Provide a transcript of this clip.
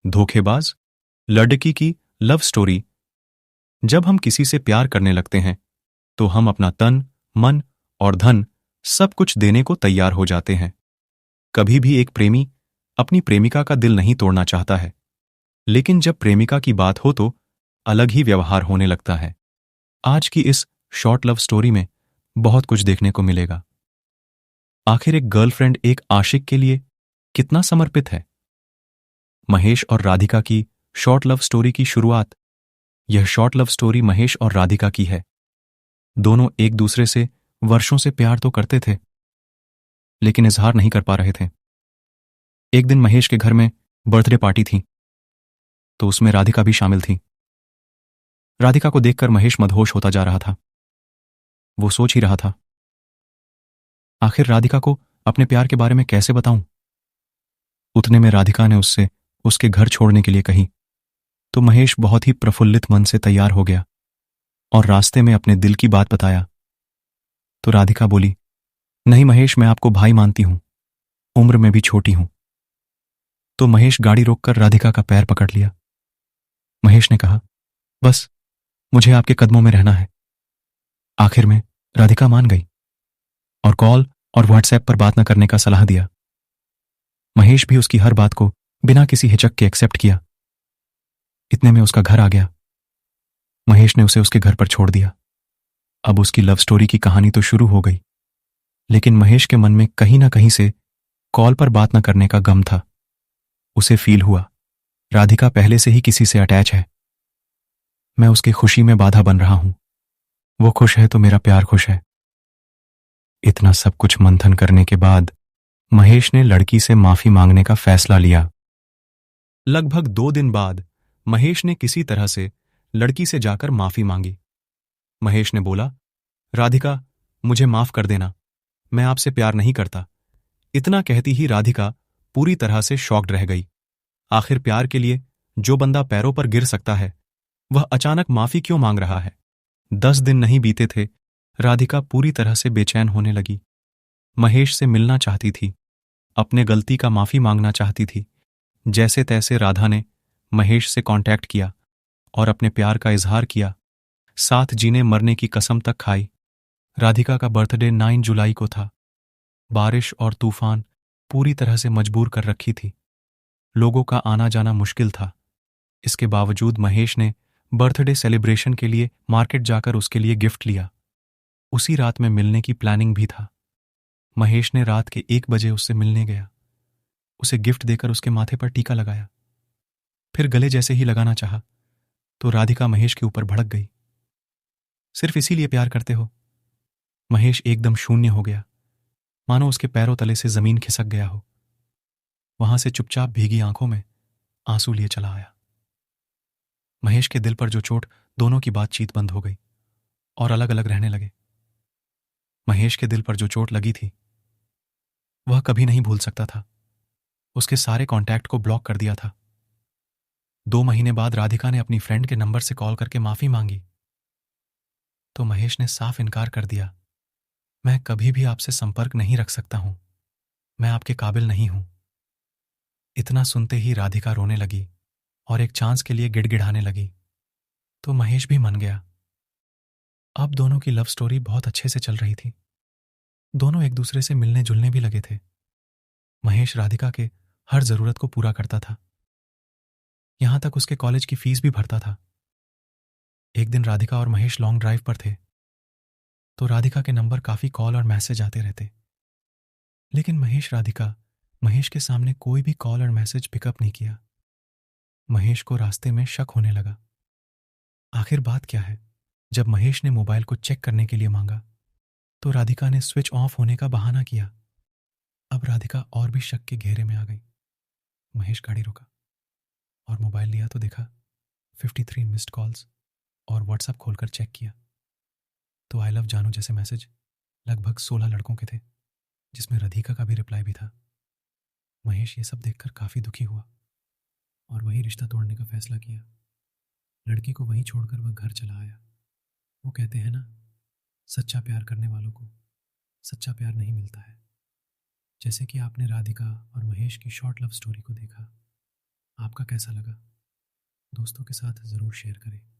धोखेबाज लड़की की लव स्टोरी। जब हम किसी से प्यार करने लगते हैं तो हम अपना तन, मन और धन सब कुछ देने को तैयार हो जाते हैं। कभी भी एक प्रेमी अपनी प्रेमिका का दिल नहीं तोड़ना चाहता है, लेकिन जब प्रेमिका की बात हो तो अलग ही व्यवहार होने लगता है। आज की इस शॉर्ट लव स्टोरी में बहुत कुछ देखने को मिलेगा। आखिर एक गर्लफ्रेंड एक आशिक के लिए कितना समर्पित है। महेश और राधिका की शॉर्ट लव स्टोरी की शुरुआत। यह शॉर्ट लव स्टोरी महेश और राधिका की है। दोनों एक दूसरे से वर्षों से प्यार तो करते थे, लेकिन इजहार नहीं कर पा रहे थे। एक दिन महेश के घर में बर्थडे पार्टी थी, तो उसमें राधिका भी शामिल थी। राधिका को देखकर महेश मदहोश होता जा रहा था। वो सोच ही रहा था, आखिर राधिका को अपने प्यार के बारे में कैसे बताऊं। उतने में राधिका ने उससे उसके घर छोड़ने के लिए कही, तो महेश बहुत ही प्रफुल्लित मन से तैयार हो गया और रास्ते में अपने दिल की बात बताया। तो राधिका बोली, नहीं महेश, मैं आपको भाई मानती हूं, उम्र में भी छोटी हूं। तो महेश गाड़ी रोककर राधिका का पैर पकड़ लिया। महेश ने कहा, बस मुझे आपके कदमों में रहना है। आखिर में राधिका मान गई और कॉल और व्हाट्सएप पर बात न करने का सलाह दिया। महेश भी उसकी हर बात को बिना किसी हिचक के एक्सेप्ट किया। इतने में उसका घर आ गया। महेश ने उसे उसके घर पर छोड़ दिया। अब उसकी लव स्टोरी की कहानी तो शुरू हो गई, लेकिन महेश के मन में कहीं ना कहीं से कॉल पर बात न करने का गम था। उसे फील हुआ, राधिका पहले से ही किसी से अटैच है। मैं उसकी खुशी में बाधा बन रहा हूं। वो खुश है तो मेरा प्यार खुश है। इतना सब कुछ मंथन करने के बाद महेश ने लड़की से माफी मांगने का फैसला लिया। लगभग 2 दिन बाद महेश ने किसी तरह से लड़की से जाकर माफी मांगी। महेश ने बोला, राधिका, मुझे माफ कर देना, मैं आपसे प्यार नहीं करता। इतना कहती ही राधिका पूरी तरह से शॉक्ड रह गई। आखिर प्यार के लिए जो बंदा पैरों पर गिर सकता है, वह अचानक माफी क्यों मांग रहा है। 10 दिन नहीं बीते थे, राधिका पूरी तरह से बेचैन होने लगी। महेश से मिलना चाहती थी, अपने गलती का माफी मांगना चाहती थी। जैसे तैसे राधा ने महेश से कांटेक्ट किया और अपने प्यार का इजहार किया। साथ जीने मरने की कसम तक खाई। राधिका का बर्थडे 9 जुलाई को था। बारिश और तूफान पूरी तरह से मजबूर कर रखी थी। लोगों का आना जाना मुश्किल था। इसके बावजूद महेश ने बर्थडे सेलिब्रेशन के लिए मार्केट जाकर उसके लिए गिफ्ट लिया। उसी रात में मिलने की प्लानिंग भी था। महेश ने रात के 1 बजे उससे मिलने गया। उसे गिफ्ट देकर उसके माथे पर टीका लगाया। फिर गले जैसे ही लगाना चाहा तो राधिका महेश के ऊपर भड़क गई। सिर्फ इसीलिए प्यार करते हो? महेश एकदम शून्य हो गया, मानो उसके पैरों तले से जमीन खिसक गया हो। वहां से चुपचाप भीगी आंखों में आंसू लिए चला आया। महेश के दिल पर जो चोट, दोनों की बातचीत बंद हो गई और अलग अलग रहने लगे। महेश के दिल पर जो चोट लगी थी वह कभी नहीं भूल सकता था। उसके सारे कांटेक्ट को ब्लॉक कर दिया था। 2 महीने बाद राधिका ने अपनी फ्रेंड के नंबर से कॉल करके माफी मांगी, तो महेश ने साफ इनकार कर दिया। मैं कभी भी आपसे संपर्क नहीं रख सकता हूं, मैं आपके काबिल नहीं हूं। इतना सुनते ही राधिका रोने लगी और एक चांस के लिए गिड़गिड़ाने लगी। तो महेश भी मन गया। अब दोनों की लव स्टोरी बहुत अच्छे से चल रही थी। दोनों एक दूसरे से मिलने जुलने भी लगे थे। महेश राधिका के हर जरूरत को पूरा करता था, यहां तक उसके कॉलेज की फीस भी भरता था। एक दिन राधिका और महेश लॉन्ग ड्राइव पर थे, तो राधिका के नंबर काफी कॉल और मैसेज आते रहते, लेकिन महेश के सामने कोई भी कॉल और मैसेज पिकअप नहीं किया। महेश को रास्ते में शक होने लगा। आखिर बात क्या है? जब महेश ने मोबाइल को चेक करने के लिए मांगा तो राधिका ने स्विच ऑफ होने का बहाना किया। अब राधिका और भी शक के घेरे में आ गई। महेश गाड़ी रोका और मोबाइल लिया तो देखा 53 मिस्ड कॉल्स और व्हाट्सएप खोलकर चेक किया तो आई लव जानू जैसे मैसेज लगभग 16 लड़कों के थे, जिसमें राधिका का भी रिप्लाई भी था। महेश ये सब देखकर काफी दुखी हुआ और वही रिश्ता तोड़ने का फैसला किया। लड़की को वहीं छोड़कर वह घर चला आया। वो कहते हैं ना, सच्चा प्यार करने वालों को सच्चा प्यार नहीं मिलता है। जैसे कि आपने राधिका और महेश की शॉर्ट लव स्टोरी को देखा, आपका कैसा लगा? दोस्तों के साथ ज़रूर शेयर करें।